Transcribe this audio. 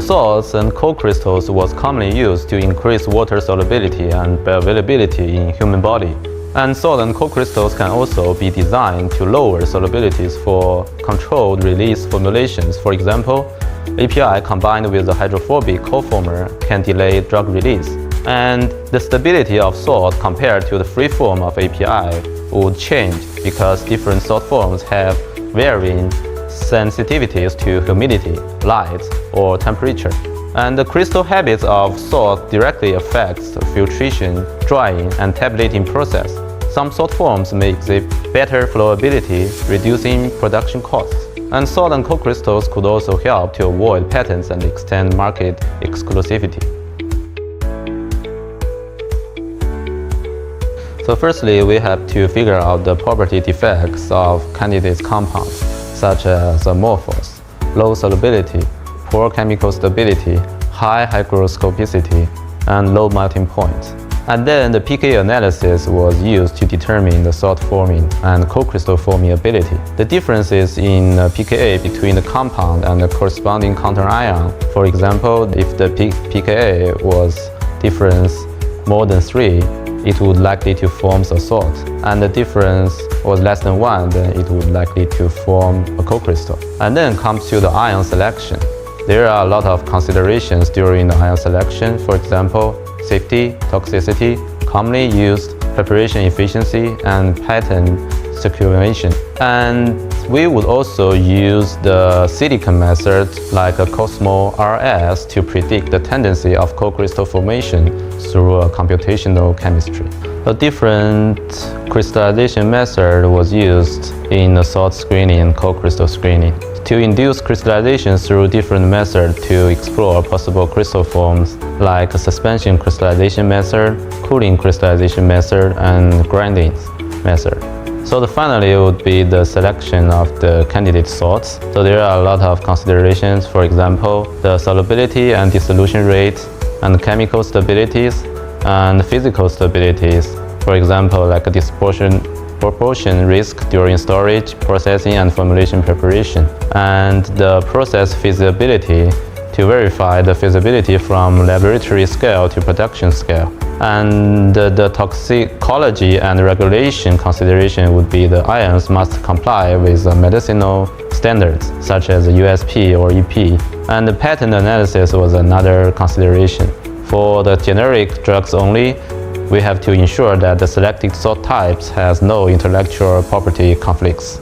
The salts and cocrystals was commonly used to increase water solubility and bioavailability in human body. And salt and cocrystals can also be designed to lower solubilities for controlled release formulations. For example, API combined with a hydrophobic coformer can delay drug release. And the stability of salt compared to the free form of API would change because different salt forms have varying sensitivities to humidity, light, or temperature. And the crystal habits of salt directly affects the filtration, drying, and tabulating process. Some salt forms may exhibit better flowability, reducing production costs. And salt and cocrystals could also help to avoid patents and extend market exclusivity. So firstly, we have to figure out the property defects of candidate compounds, such as amorphous, low solubility, poor chemical stability, high hygroscopicity, and low melting point. And then the pK analysis was used to determine the salt forming and cocrystal forming ability. The differences in pKa between the compound and the corresponding counter ion. For example, if the pKa was difference more than 3, it would likely to form a salt, and the difference was less than 1, then it would likely to form a cocrystal. And then comes to the ion selection. There are a lot of considerations during the ion selection. For example, safety, toxicity, commonly used preparation efficiency, and pattern circulation. And we would also use the silicon method like a COSMO-RS to predict the tendency of cocrystal formation through a computational chemistry. A different crystallization method was used in the salt screening and cocrystal screening to induce crystallization through different methods to explore possible crystal forms like a suspension crystallization method, cooling crystallization method, and grinding method. So finally, it would be the selection of the candidate salts. So there are a lot of considerations. For example, the solubility and dissolution rate, and chemical stabilities, and physical stabilities. For example, like a proportion risk during storage, processing, and formulation preparation. And the process feasibility to verify the feasibility from laboratory scale to production scale. And the toxicology and regulation consideration would be the ions must comply with medicinal standards such as USP or EP. And the patent analysis was another consideration. For the generic drugs only, we have to ensure that the selected salt types has no intellectual property conflicts.